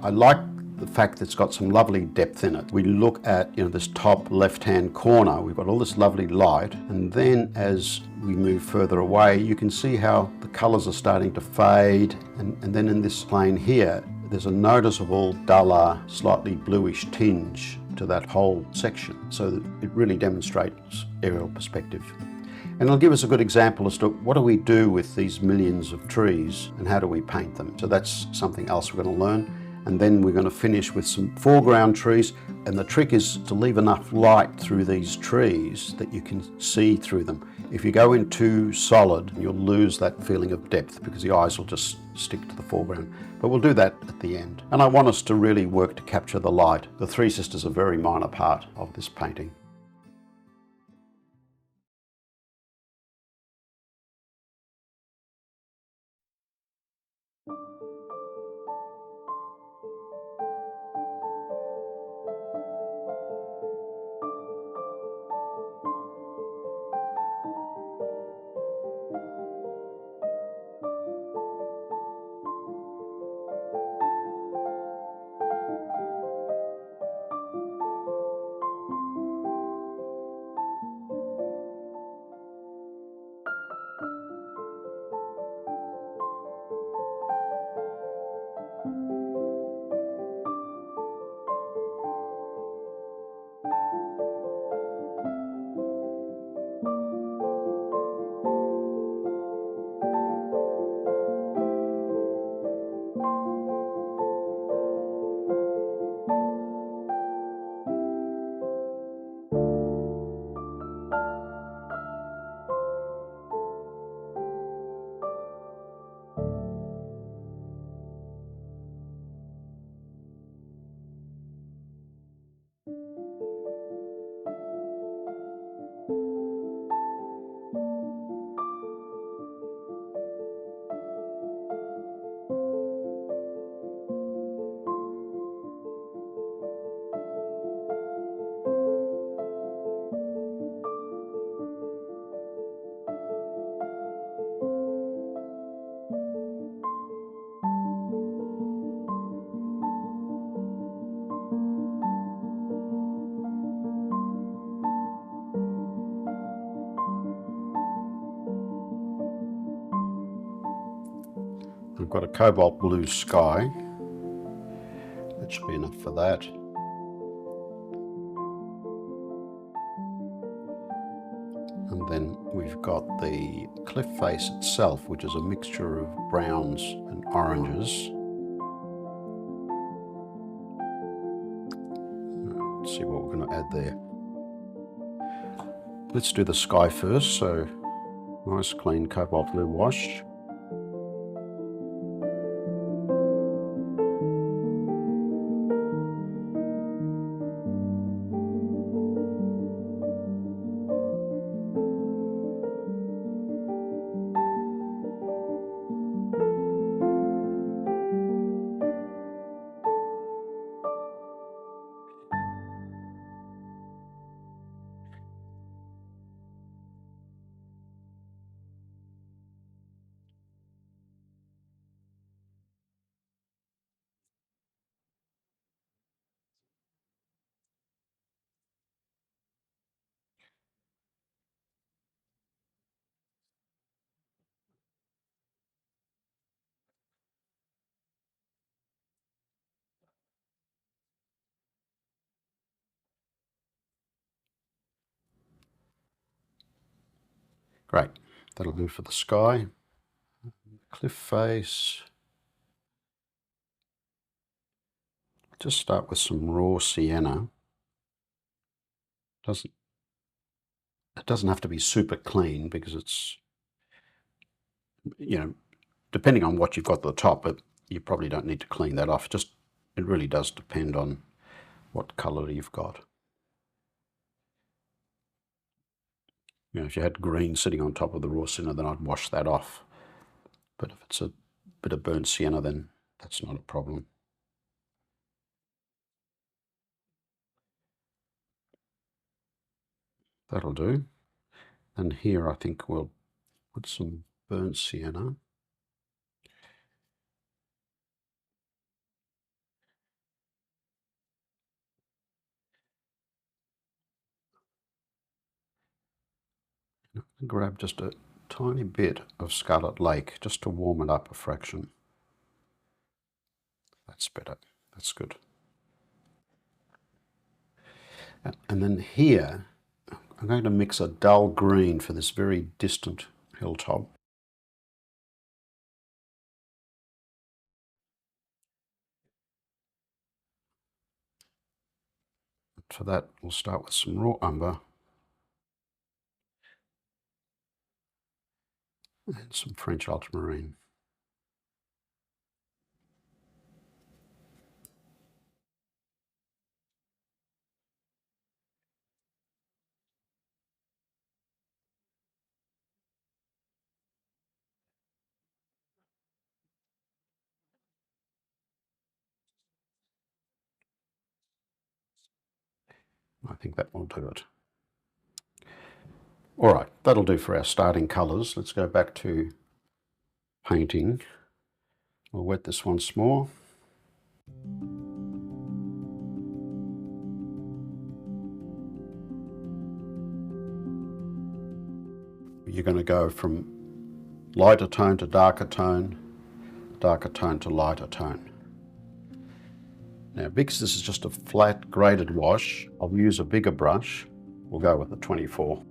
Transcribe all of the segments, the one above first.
I like the fact that it's got some lovely depth in it. We look at, this top left-hand corner, we've got all this lovely light, and then as we move further away, you can see how the colours are starting to fade, and then in this plane here, there's a noticeable duller, slightly bluish tinge to that whole section, so that it really demonstrates aerial perspective. And it'll give us a good example as to what do we do with these millions of trees and how do we paint them. So that's something else we're going to learn. And then we're going to finish with some foreground trees, and the trick is to leave enough light through these trees that you can see through them. If you go in too solid, you'll lose that feeling of depth because the eyes will just stick to the foreground. But we'll do that at the end. And I want us to really work to capture the light. The Three Sisters are a very minor part of this painting. I've got a cobalt blue sky. That should be enough for that. And then we've got the cliff face itself, which is a mixture of browns and oranges. Let's see what we're going to add there. Let's do the sky first. So nice clean cobalt blue wash. Great, that'll do for the sky. Cliff face. Just start with some raw sienna. It doesn't have to be super clean because it's, depending on what you've got at the top, but you probably don't need to clean that off. It really does depend on what colour you've got. If you had green sitting on top of the raw sienna, then I'd wash that off. But if it's a bit of burnt sienna, then that's not a problem. That'll do. And here I think we'll put some burnt sienna. Grab just a tiny bit of Scarlet Lake just to warm it up a fraction. That's better. That's good. And then here, I'm going to mix a dull green for this very distant hilltop. For that, we'll start with some raw umber and some French ultramarine. I think that will do it. All right, that'll do for our starting colours. Let's go back to painting. We'll wet this once more. You're going to go from lighter tone to darker tone to lighter tone. Now, because this is just a flat graded wash, I'll use a bigger brush. We'll go with the 24.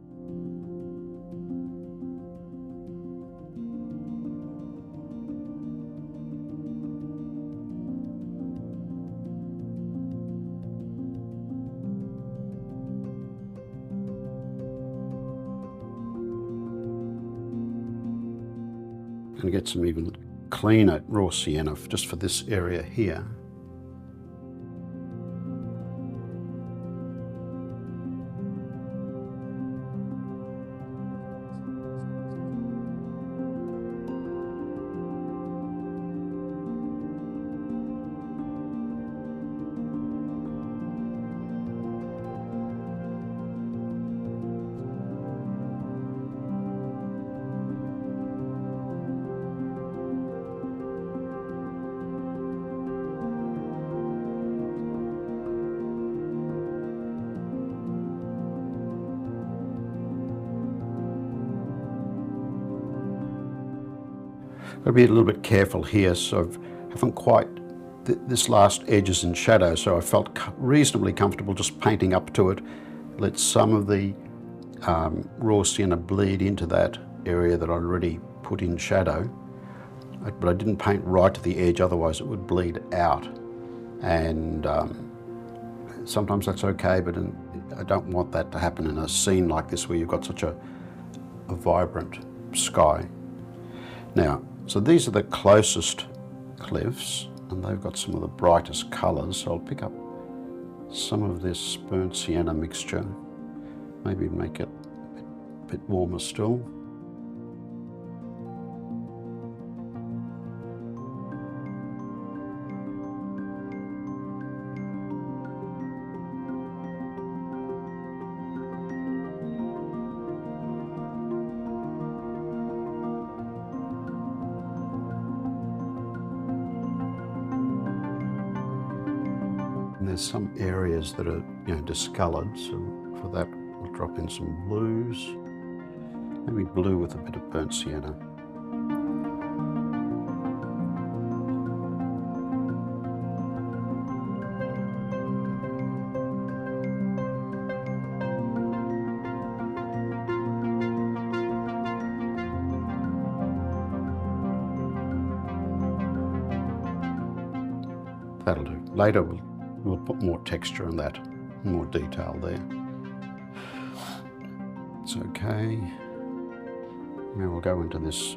And get some even cleaner raw sienna just for this area here. Got to be a little bit careful here, so I haven't quite, this last edge is in shadow, so I felt reasonably comfortable just painting up to it. Let some of the raw sienna bleed into that area that I already put in shadow, but I didn't paint right to the edge, otherwise it would bleed out. And sometimes that's okay, but I don't want that to happen in a scene like this where you've got such a vibrant sky. Now, so these are the closest cliffs, and they've got some of the brightest colours, so I'll pick up some of this burnt sienna mixture, maybe make it a bit warmer still. And there's some areas that are, discoloured, so for that we'll drop in some blues, maybe blue with a bit of burnt sienna. That'll do. Later we'll put more texture in that, more detail there. It's okay. Now we'll go into this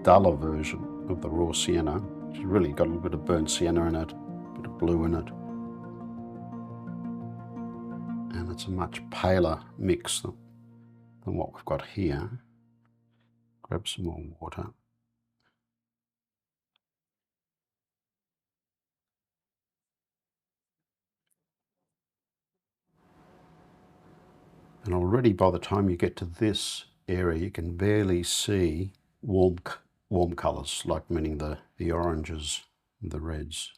duller version of the raw sienna, which has really got a little bit of burnt sienna in it, a bit of blue in it. And it's a much paler mix than what we've got here. Grab some more water. And already by the time you get to this area, you can barely see warm colours, like meaning the oranges and the reds.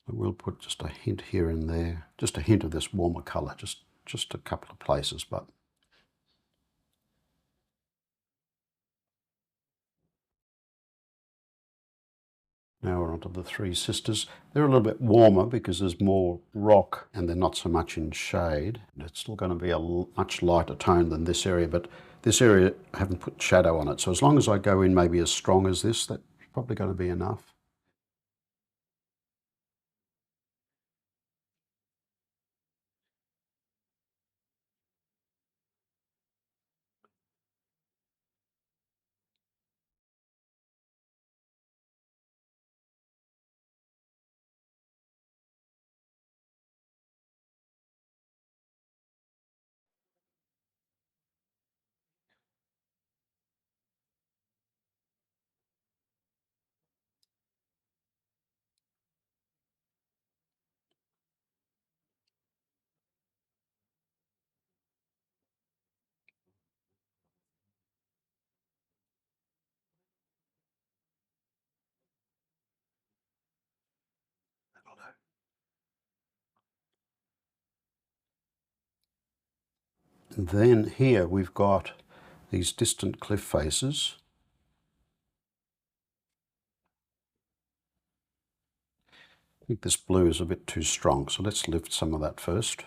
We'll put just a hint here and there, just a hint of this warmer colour, just a couple of places, but now we're onto the Three Sisters. They're a little bit warmer because there's more rock and they're not so much in shade. It's still going to be a much lighter tone than this area, but this area I haven't put shadow on it. So as long as I go in maybe as strong as this, that's probably going to be enough. And then here we've got these distant cliff faces. I think this blue is a bit too strong, so let's lift some of that first.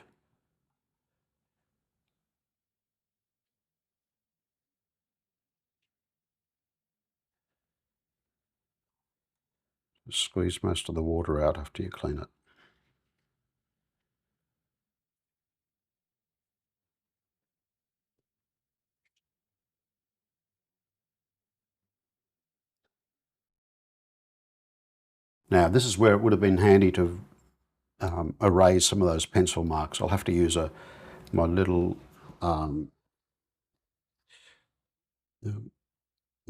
Squeeze most of the water out after you clean it. Now this is where it would have been handy to erase some of those pencil marks. I'll have to use my little, what do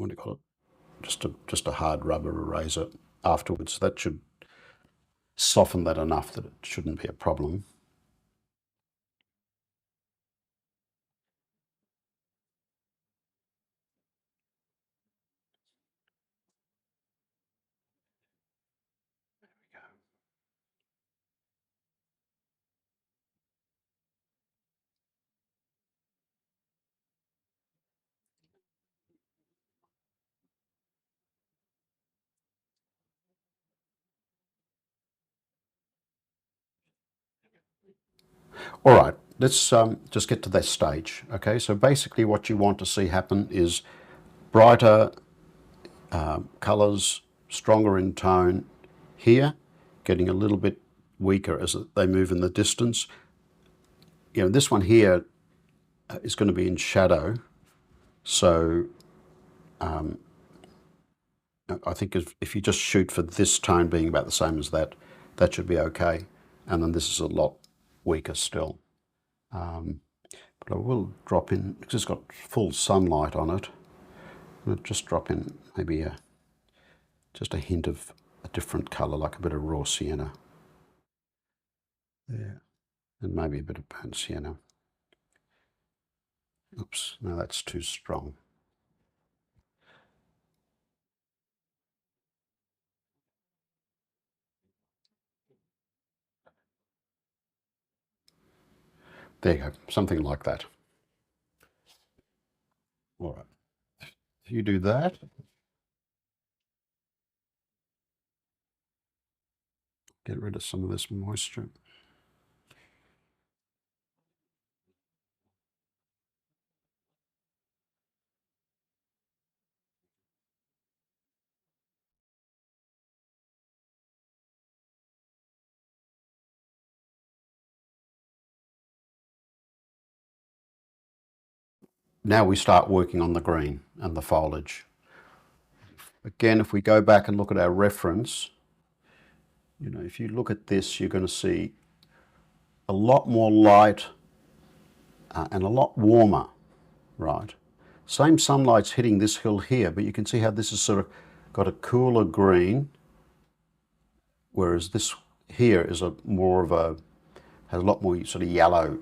you call it? Just a hard rubber eraser afterwards. That should soften that enough that it shouldn't be a problem. All right, let's just get to that stage. Okay, so basically what you want to see happen is brighter colours, stronger in tone here, getting a little bit weaker as they move in the distance. You know, this one here is going to be in shadow, so I think if you just shoot for this tone being about the same as that, that should be okay. And then this is a lot weaker still. But I will drop in, because it's got full sunlight on it, I'll just drop in maybe just a hint of a different colour, like a bit of raw sienna. There. And maybe a bit of burnt sienna. Oops, no, that's too strong. There you go, something like that. All right, if you do that, get rid of some of this moisture. Now we start working on the green and the foliage. Again, if we go back and look at our reference, you know, if you look at this, you're going to see a lot more light and a lot warmer, right? Same sunlight's hitting this hill here, but you can see how this has sort of got a cooler green, whereas this here is has a lot more sort of yellow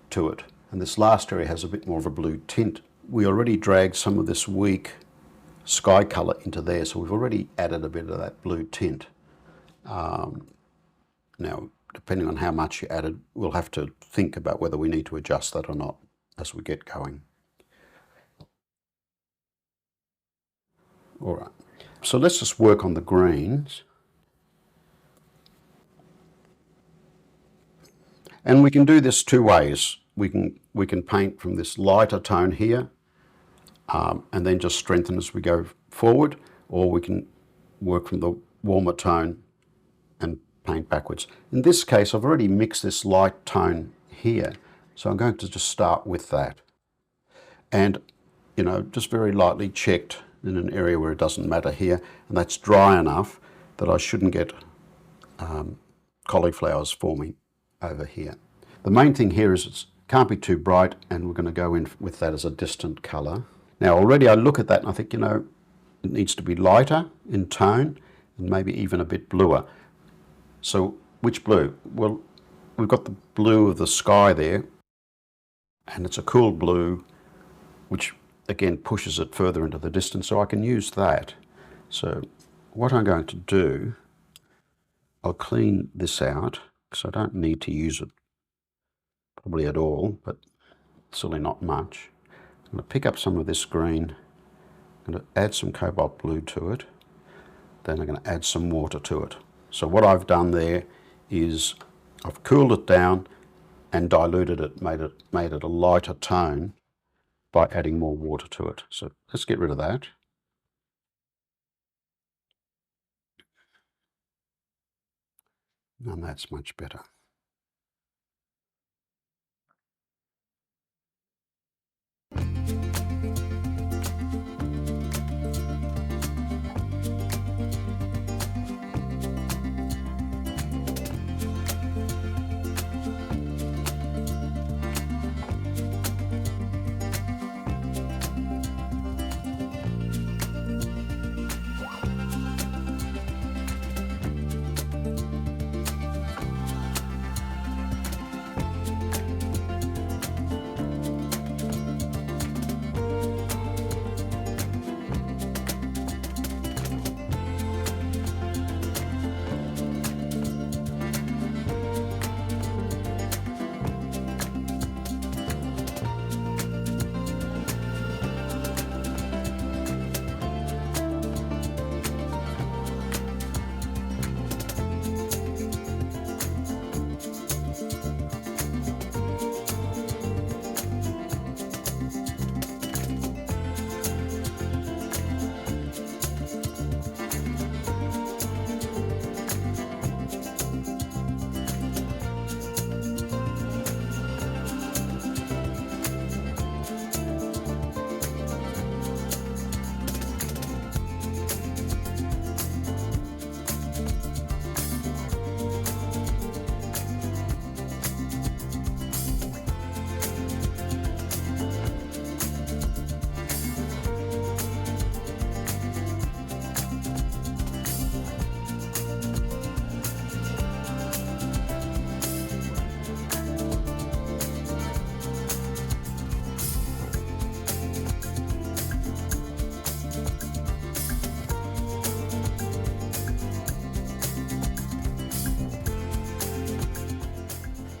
to it. And this last area has a bit more of a blue tint. We already dragged some of this weak sky colour into there, so we've already added a bit of that blue tint. Now, depending on how much you added, we'll have to think about whether we need to adjust that or not as we get going. All right, so let's just work on the greens. And we can do this two ways. We can paint from this lighter tone here and then just strengthen as we go forward, or we can work from the warmer tone and paint backwards. In this case, I've already mixed this light tone here, so I'm going to just start with that. And, you know, just very lightly checked in an area where it doesn't matter here, and that's dry enough that I shouldn't get cauliflowers forming over here. The main thing here is it can't be too bright, and we're going to go in with that as a distant colour. Now already I look at that and I think, you know, it needs to be lighter in tone and maybe even a bit bluer. So which blue? Well, we've got the blue of the sky there, and it's a cool blue, which again pushes it further into the distance, so I can use that. So what I'm going to do, I'll clean this out because I don't need to use it probably at all, but certainly not much. I'm going to pick up some of this green, I'm going to add some cobalt blue to it, then I'm going to add some water to it. So what I've done there is I've cooled it down and diluted it, made it a lighter tone by adding more water to it. So let's get rid of that. And that's much better.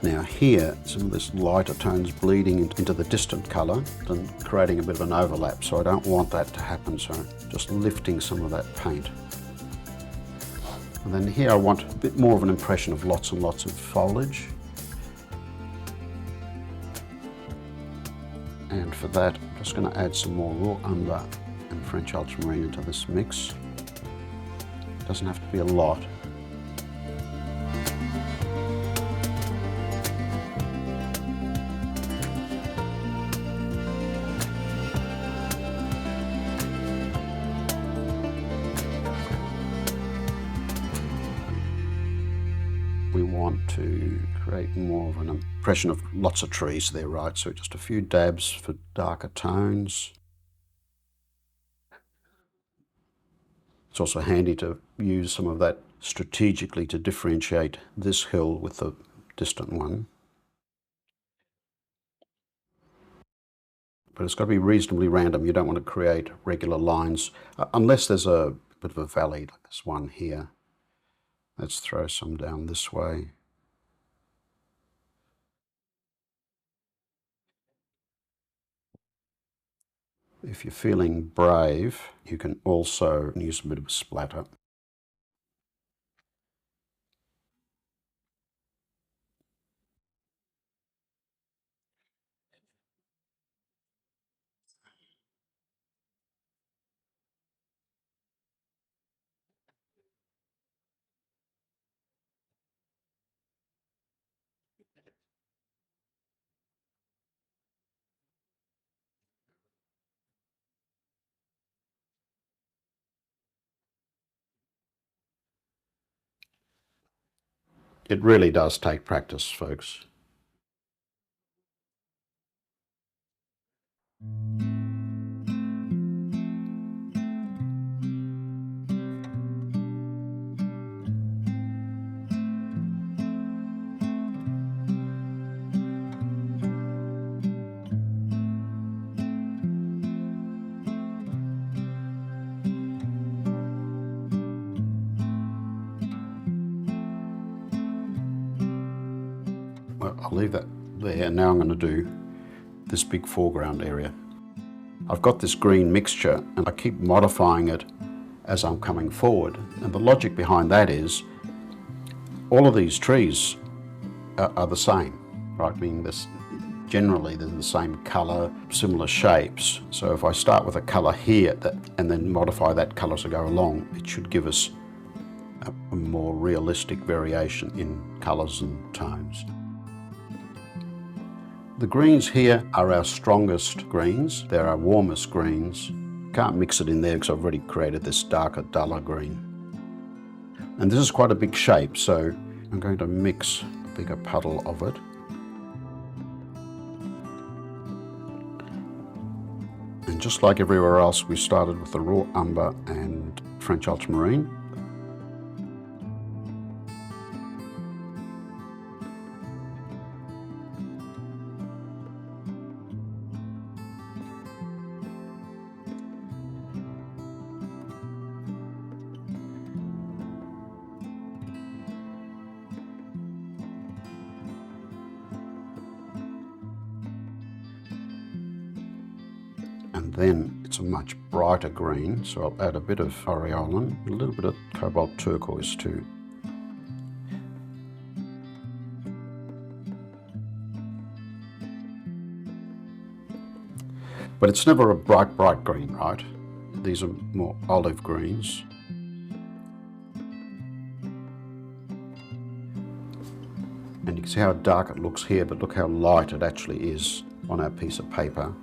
Now here, some of this lighter tone's bleeding into the distant colour and creating a bit of an overlap, so I don't want that to happen, so just lifting some of that paint. And then here I want a bit more of an impression of lots and lots of foliage. And for that, I'm just going to add some more raw umber and French ultramarine into this mix. It doesn't have to be a lot. We want to create more of an impression of lots of trees there, right? So just a few dabs for darker tones. It's also handy to use some of that strategically to differentiate this hill with the distant one. But it's got to be reasonably random. You don't want to create regular lines unless there's a bit of a valley like this one here. Let's throw some down this way. If you're feeling brave, you can also use a bit of a splatter. It really does take practice, folks. Well, I'll leave that there. Now I'm going to do this big foreground area. I've got this green mixture and I keep modifying it as I'm coming forward. And the logic behind that is all of these trees are the same, right? I mean, generally they're the same colour, similar shapes. So if I start with a colour here and then modify that colour as I go along, it should give us a more realistic variation in colours and tones. The greens here are our strongest greens. They're our warmest greens. Can't mix it in there because I've already created this darker, duller green. And this is quite a big shape, so I'm going to mix a bigger puddle of it. And just like everywhere else, we started with the raw umber and French ultramarine. And then it's a much brighter green, so I'll add a bit of Aureolin, a little bit of Cobalt Turquoise too. But it's never a bright, bright green, right? These are more olive greens. And you can see how dark it looks here, but look how light it actually is on our piece of paper.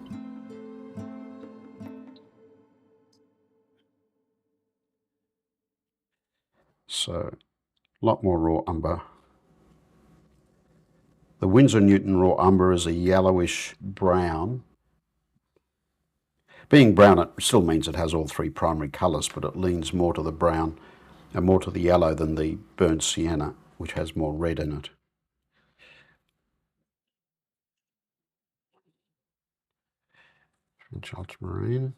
So, a lot more raw umber. The Winsor and Newton raw umber is a yellowish brown. Being brown, it still means it has all three primary colours, but it leans more to the brown and more to the yellow than the burnt sienna, which has more red in it. French ultramarine.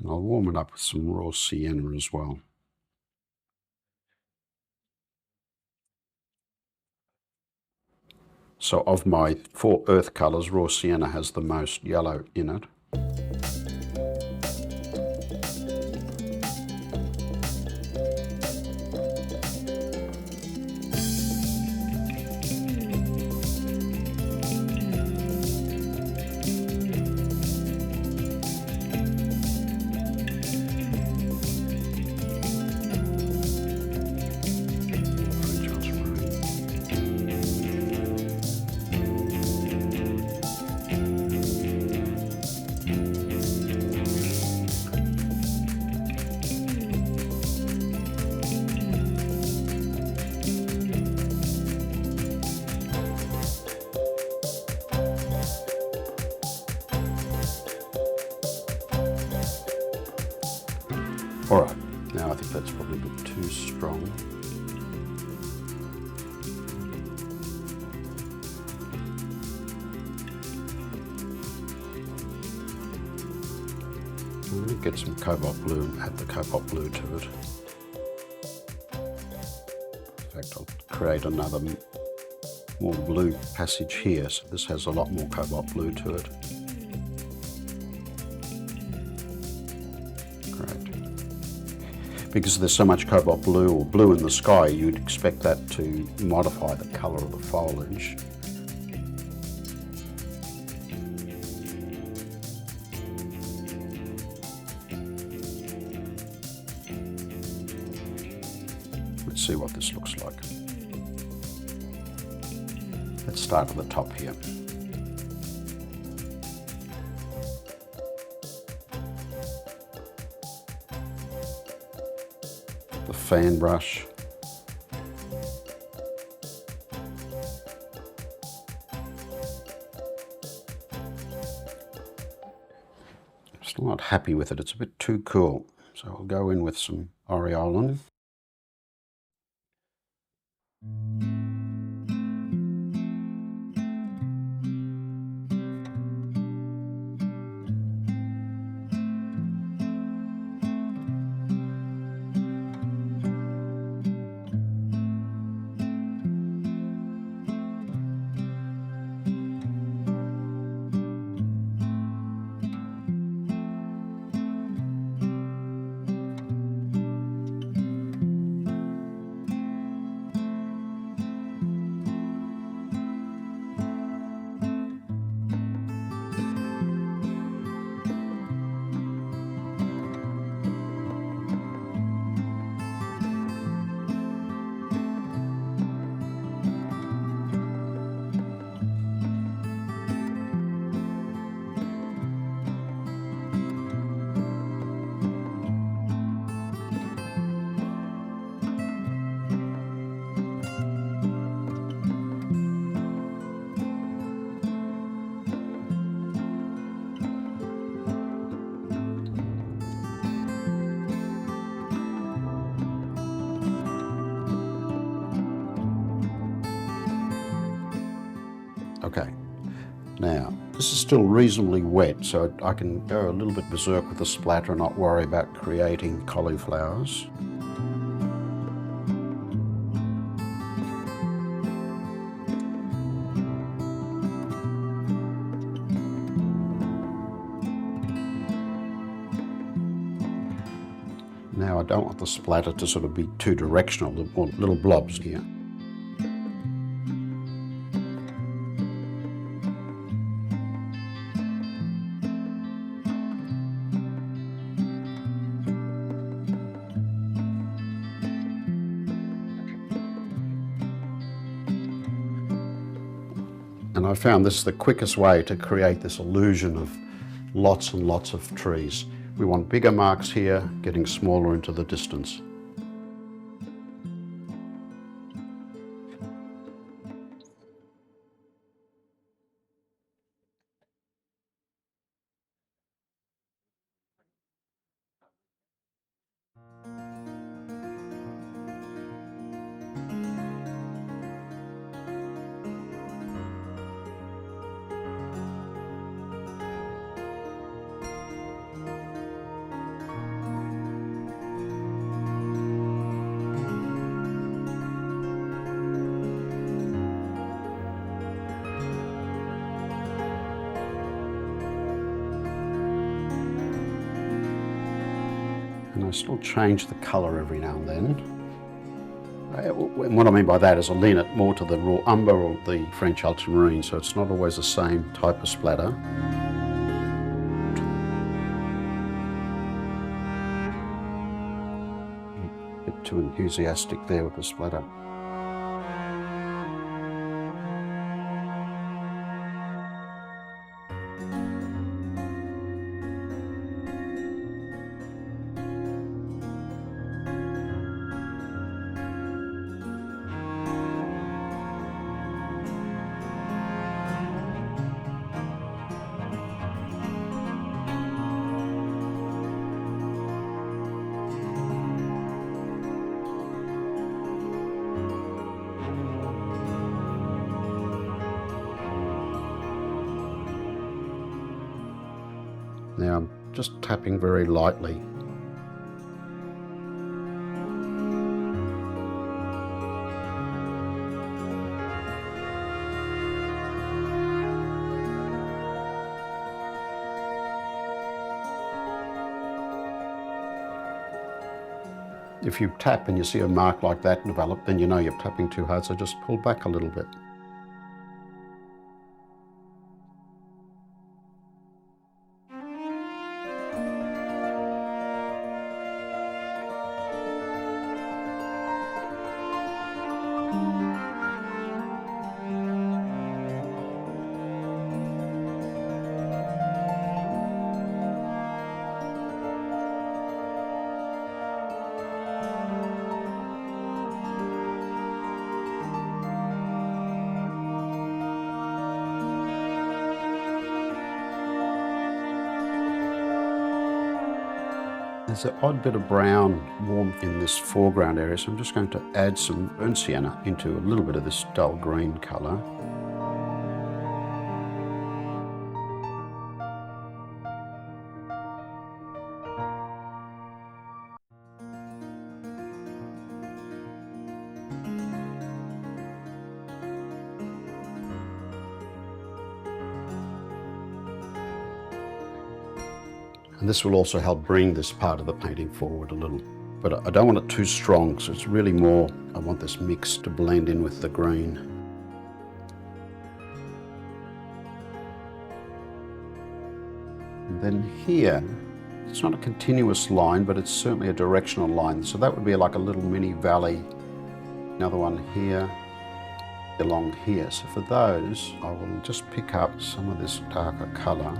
And I'll warm it up with some raw sienna as well. So of my 4 earth colours, raw sienna has the most yellow in it. All right, now I think that's probably a bit too strong. I'm going to get some Cobalt Blue and add the Cobalt Blue to it. In fact, I'll create another more blue passage here, so this has a lot more Cobalt Blue to it. Great. Because there's so much Cobalt Blue or blue in the sky, you'd expect that to modify the colour of the foliage. Let's see what this looks like. Let's start at the top here. The fan brush. I'm still not happy with it, it's a bit too cool. So I'll go in with some Aureolin. Okay, now this is still reasonably wet, so I can go a little bit berserk with the splatter and not worry about creating cauliflowers. Now I don't want the splatter to sort of be too directional, I want little blobs here. And I found this is the quickest way to create this illusion of lots and lots of trees. We want bigger marks here, getting smaller into the distance. And I still change the colour every now and then. And what I mean by that is I lean it more to the raw Umber or the French Ultramarine, so it's not always the same type of splatter. A bit too enthusiastic there with the splatter. Now I'm just tapping very lightly. If you tap and you see a mark like that develop, then you know you're tapping too hard, so just pull back a little bit. There's an odd bit of brown warmth in this foreground area, so I'm just going to add some burnt sienna into a little bit of this dull green colour. And this will also help bring this part of the painting forward a little. But I don't want it too strong, so it's really more, I want this mix to blend in with the green. And then here, it's not a continuous line, but it's certainly a directional line. So that would be like a little mini valley. Another one here, along here. So for those, I will just pick up some of this darker colour.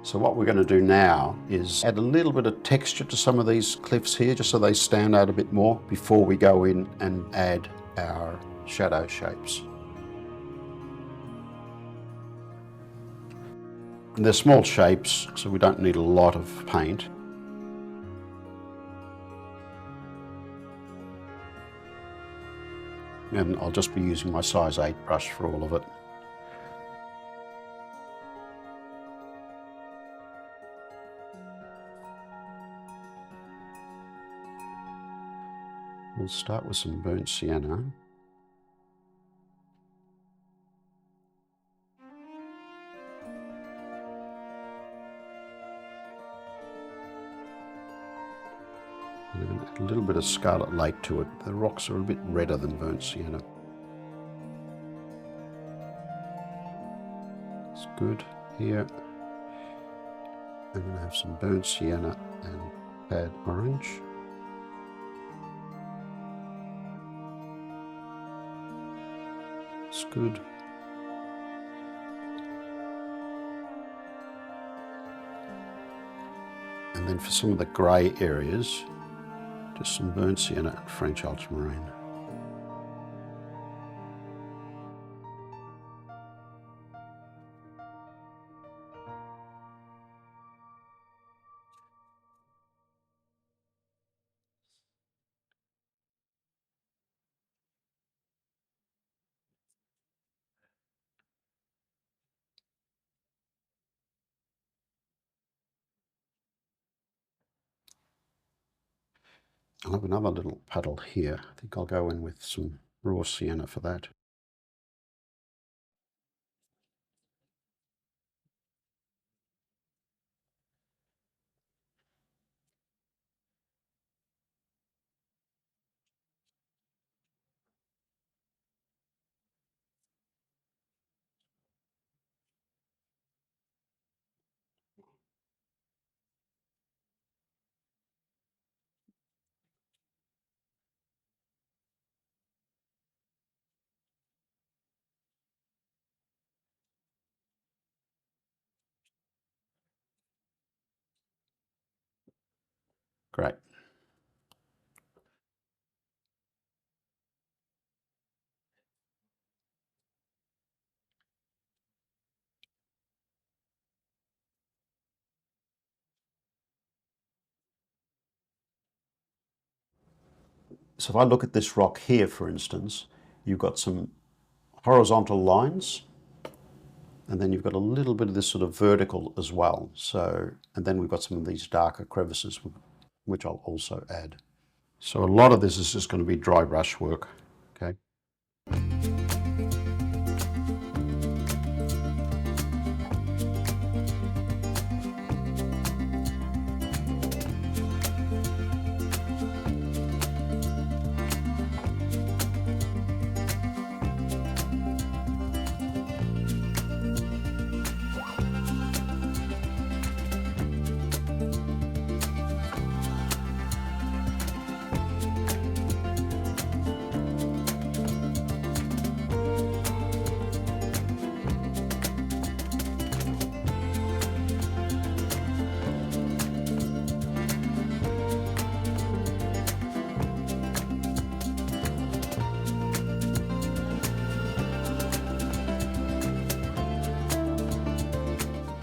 So what we're going to do now is add a little bit of texture to some of these cliffs here, just so they stand out a bit more before we go in and add our shadow shapes. And they're small shapes, so we don't need a lot of paint. And I'll just be using my size 8 brush for all of it. We'll start with some burnt sienna. And then add a little bit of Scarlet Lake to it. The rocks are a bit redder than burnt sienna. It's good here. I'm going to have some burnt sienna and add orange. It's good. And then for some of the grey areas, just some burnt sienna and French ultramarine. I'll have another little puddle here. I think I'll go in with some raw sienna for that. Great. So if I look at this rock here, for instance, you've got some horizontal lines, and then you've got a little bit of this sort of vertical as well. So, and then we've got some of these darker crevices, which I'll also add. So a lot of this is just going to be dry brush work, okay?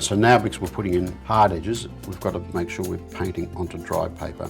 So now, because we're putting in hard edges, we've got to make sure we're painting onto dry paper.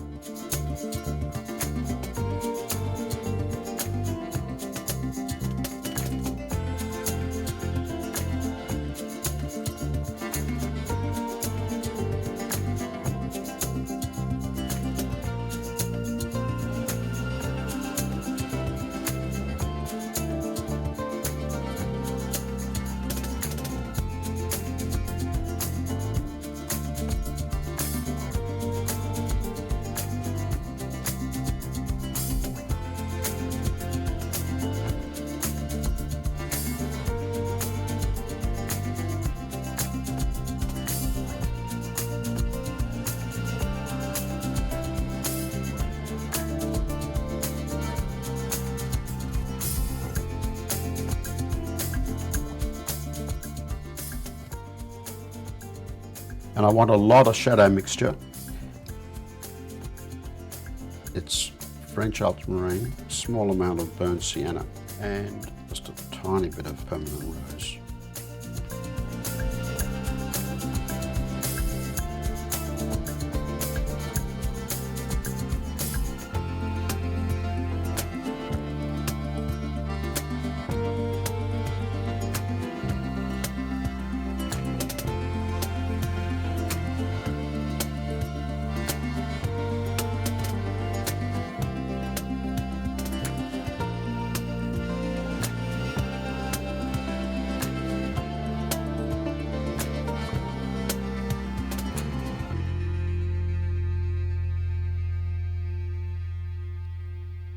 And I want a lot of shadow mixture. It's French Ultramarine, small amount of burnt sienna, and just a tiny bit of permanent rose.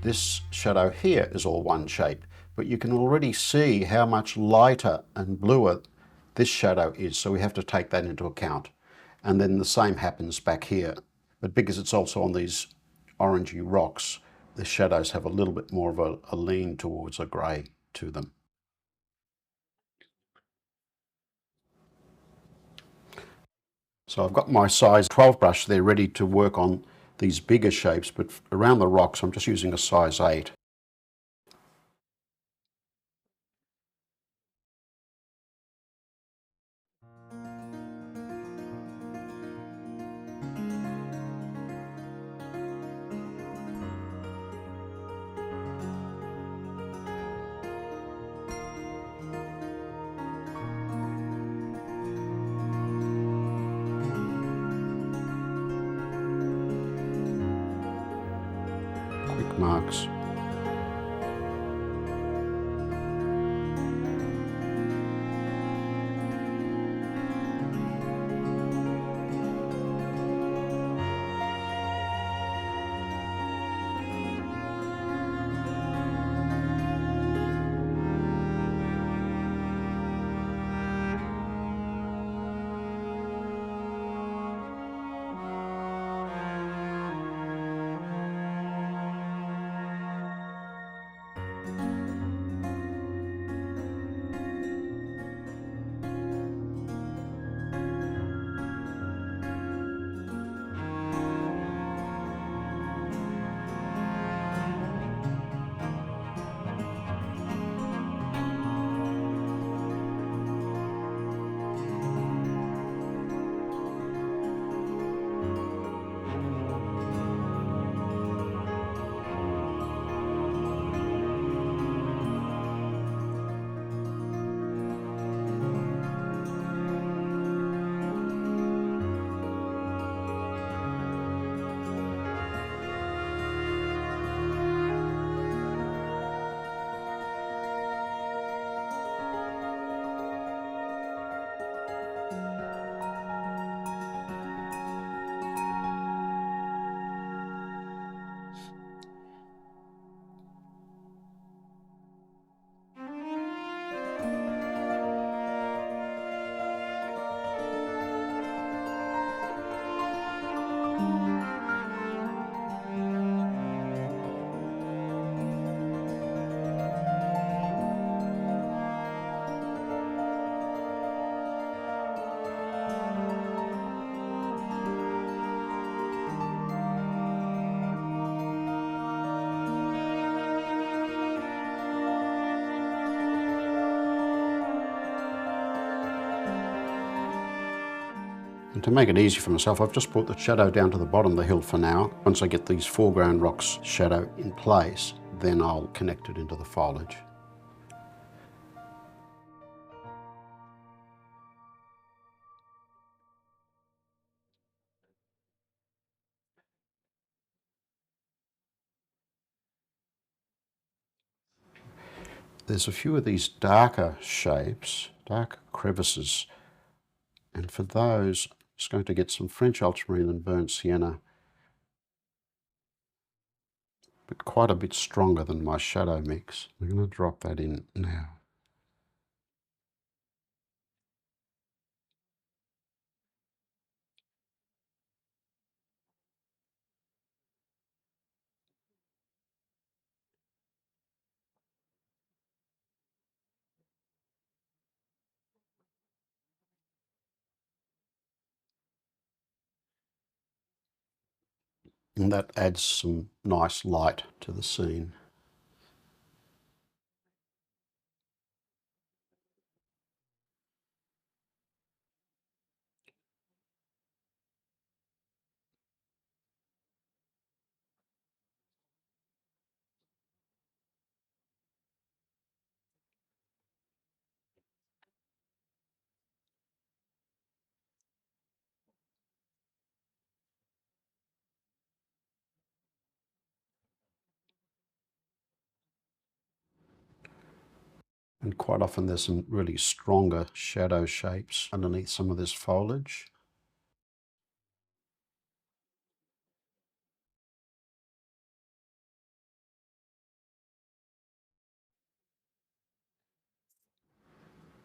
This shadow here is all one shape, but you can already see how much lighter and bluer this shadow is, so we have to take that into account. And then the same happens back here. But because it's also on these orangey rocks, the shadows have a little bit more of a lean towards a grey to them. So I've got my size 12 brush there ready to work on these bigger shapes, but around the rocks I'm just using a size 8. Quick marks. And to make it easy for myself, I've just brought the shadow down to the bottom of the hill for now. Once I get these foreground rocks shadow in place, then I'll connect it into the foliage. There's a few of these darker shapes, dark crevices, and for those, I'm just going to get some French ultramarine and burnt sienna, but quite a bit stronger than my shadow mix. I'm going to drop that in now. And that adds some nice light to the scene. And quite often there's some really stronger shadow shapes underneath some of this foliage.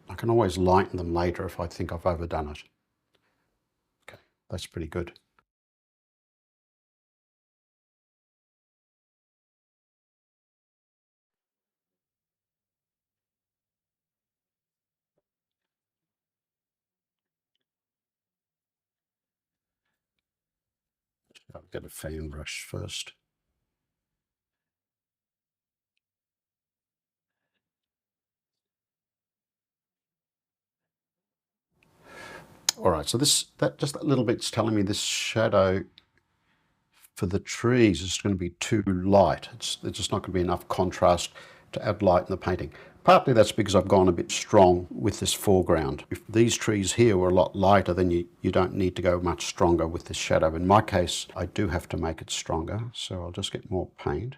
I can always lighten them later if I think I've overdone it. Okay, that's pretty good. I'll get a fan brush first. All right, so just that little bit's telling me this shadow for the trees is going to be too light. It's just not going to be enough contrast to add light in the painting. Partly that's because I've gone a bit strong with this foreground. If these trees here were a lot lighter, then you don't need to go much stronger with this shadow. In my case, I do have to make it stronger, so I'll just get more paint.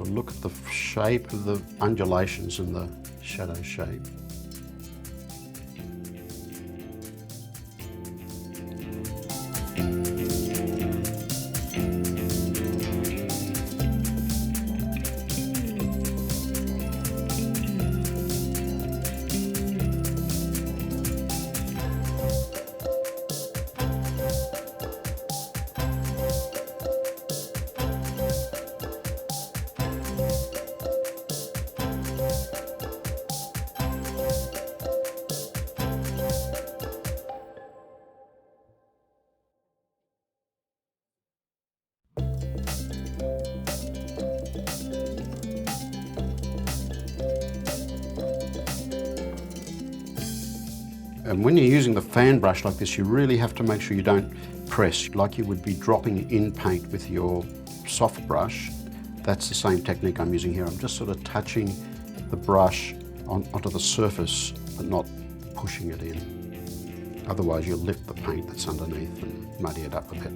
Look at the shape of the undulations in the shadow shape. And when you're using the fan brush like this, you really have to make sure you don't press like you would be dropping in paint with your soft brush. That's the same technique I'm using here. I'm just sort of touching the brush onto the surface, but not pushing it in. Otherwise you'll lift the paint that's underneath and muddy it up a bit.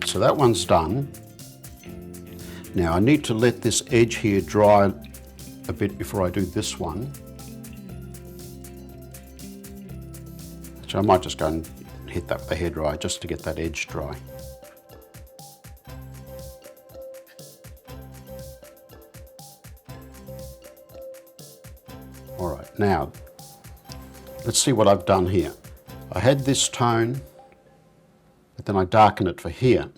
So that one's done. Now I need to let this edge here dry a bit before I do this one. So I might just go and hit that with the hairdryer just to get that edge dry. All right, now let's see what I've done here. I had this tone, but then I darken it for here.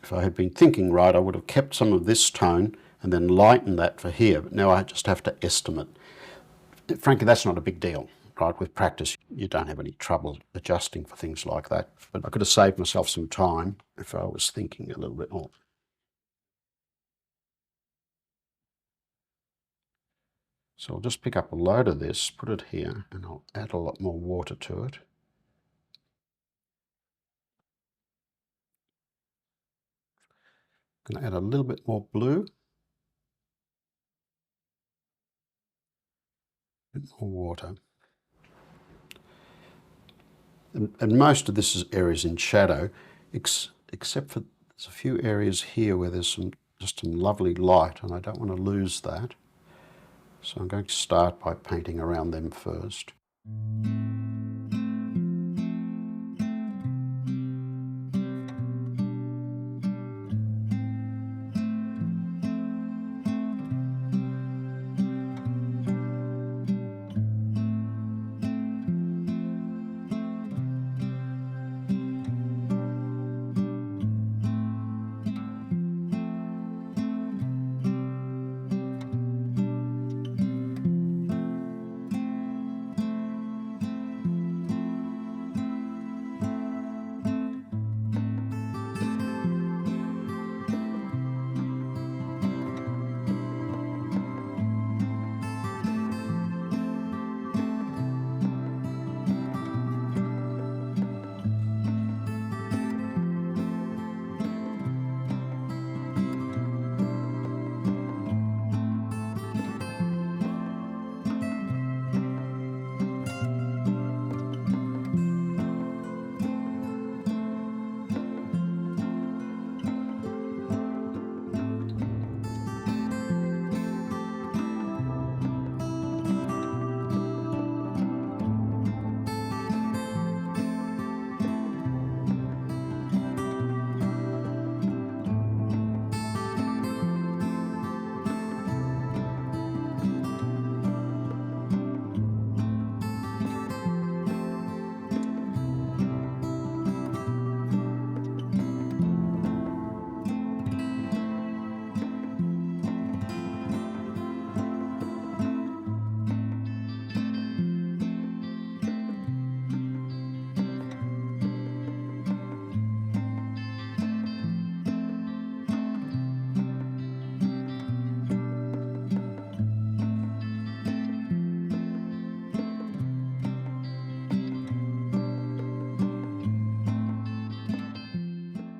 If I had been thinking right, I would have kept some of this tone and then lightened that for here, but now I just have to estimate. Frankly, that's not a big deal, right? With practice, you don't have any trouble adjusting for things like that. But I could have saved myself some time if I was thinking a little bit more. So I'll just pick up a load of this, put it here, and I'll add a lot more water to it. I'm going to add a little bit more blue. A bit more water. And most of this area is in shadow, except for there's a few areas here where there's just some lovely light, and I don't want to lose that. So I'm going to start by painting around them first.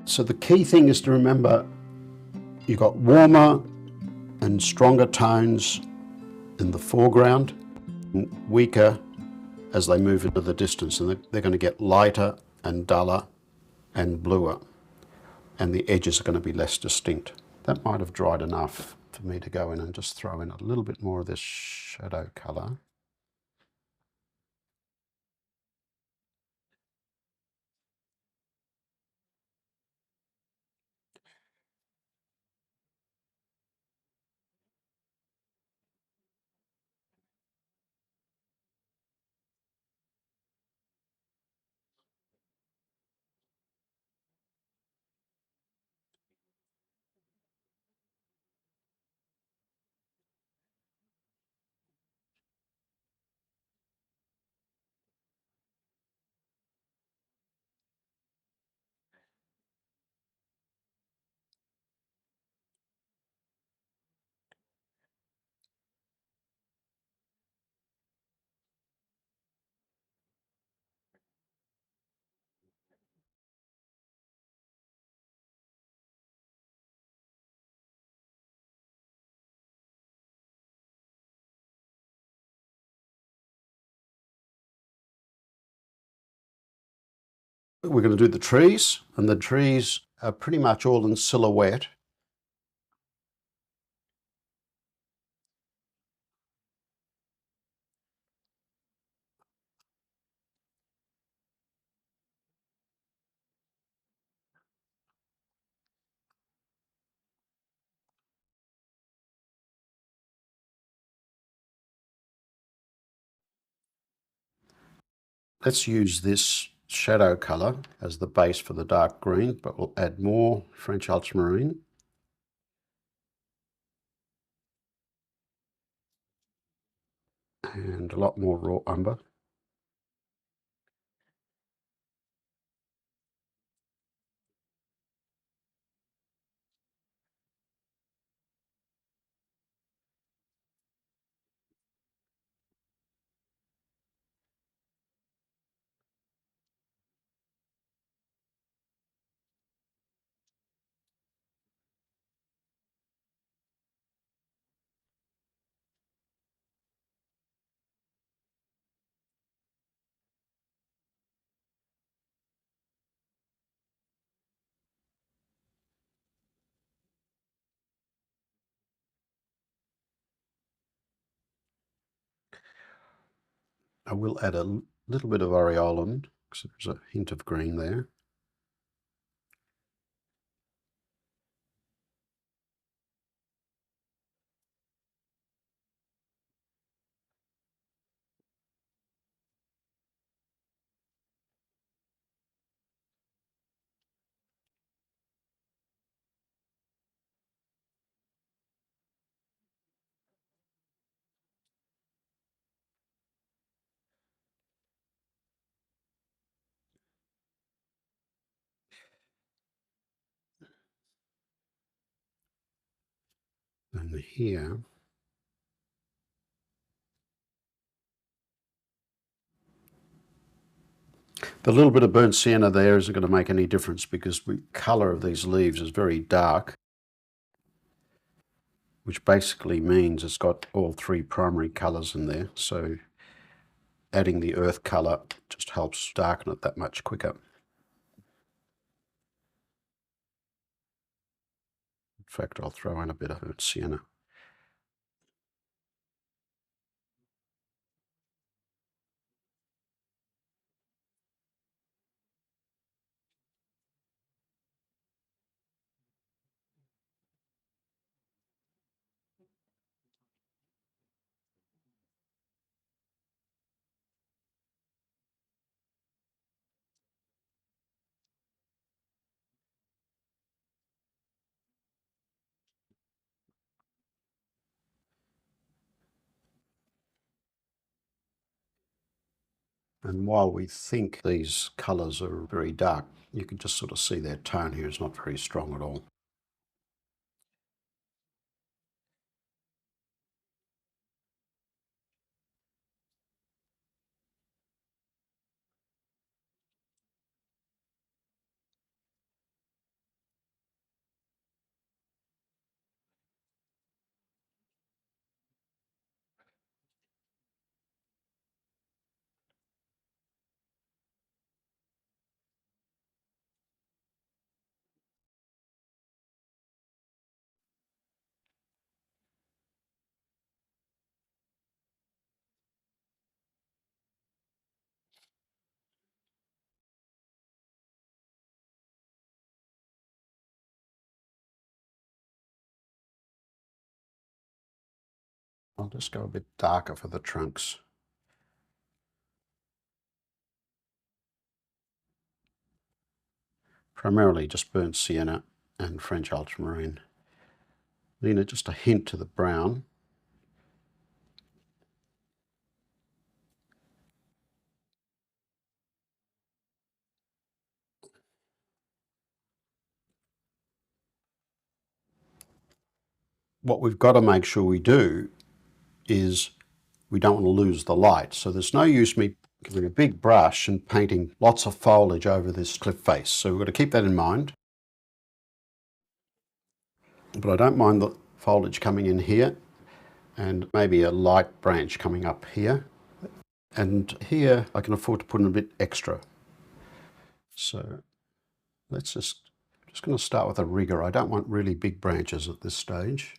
So the key thing is to remember you've got warmer and stronger tones in the foreground, weaker as they move into the distance, and they're going to get lighter and duller and bluer, and the edges are going to be less distinct. That might have dried enough for me to go in and just throw in a little bit more of this shadow colour. We're going to do the trees, and the trees are pretty much all in silhouette. Let's use this shadow colour as the base for the dark green, but we'll add more French ultramarine. And a lot more raw umber. I will add a little bit of Aureolin, because there's a hint of green there. And here, the little bit of burnt sienna there isn't going to make any difference because the colour of these leaves is very dark, which basically means it's got all three primary colours in there. So adding the earth colour just helps darken it that much quicker. In fact, I'll throw in a bit of burnt sienna. And while we think these colours are very dark, you can just sort of see their tone here is not very strong at all. I'll just go a bit darker for the trunks. Primarily just burnt sienna and French ultramarine. Lean it just a hint to the brown. What we've got to make sure we do is we don't want to lose the light. So there's no use me giving a big brush and painting lots of foliage over this cliff face. So we've got to keep that in mind. But I don't mind the foliage coming in here and maybe a light branch coming up here. And here I can afford to put in a bit extra. So let's just going to start with a rigger. I don't want really big branches at this stage.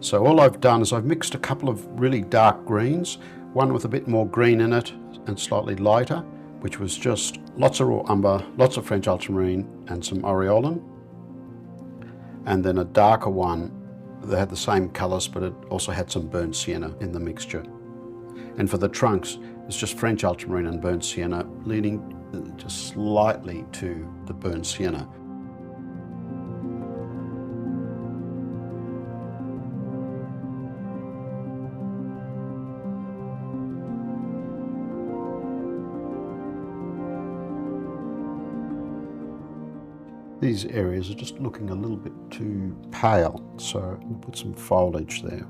So all I've done is I've mixed a couple of really dark greens, one with a bit more green in it and slightly lighter, which was just lots of raw umber, lots of French ultramarine and some Aureolin. And then a darker one that had the same colours, but it also had some burnt sienna in the mixture. And for the trunks, it's just French ultramarine and burnt sienna, leaning just slightly to the burnt sienna. These areas are just looking a little bit too pale, so I'm going to put some foliage there.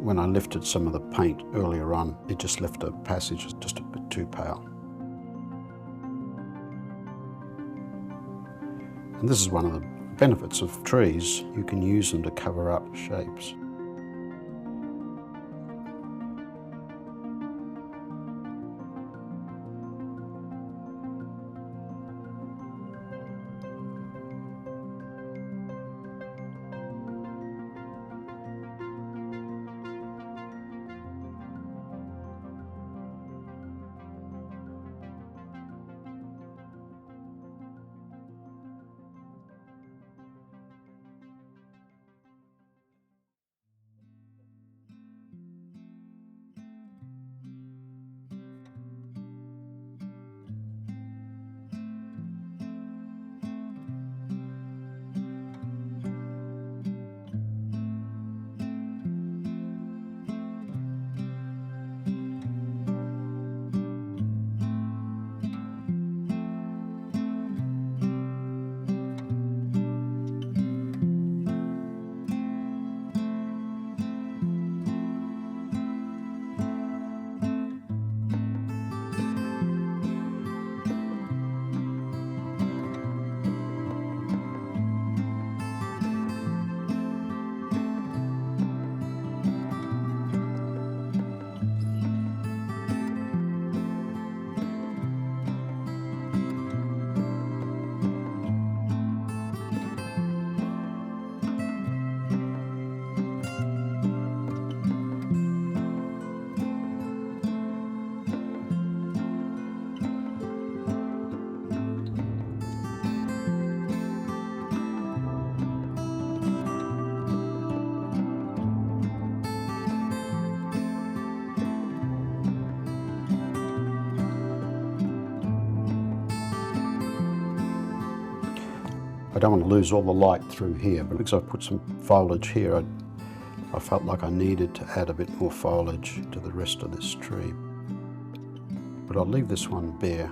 When I lifted some of the paint earlier on, it just left a passage just a bit too pale. And this is one of the benefits of trees. You can use them to cover up shapes. I don't want to lose all the light through here, but because I've put some foliage here, I felt like I needed to add a bit more foliage to the rest of this tree. But I'll leave this one bare.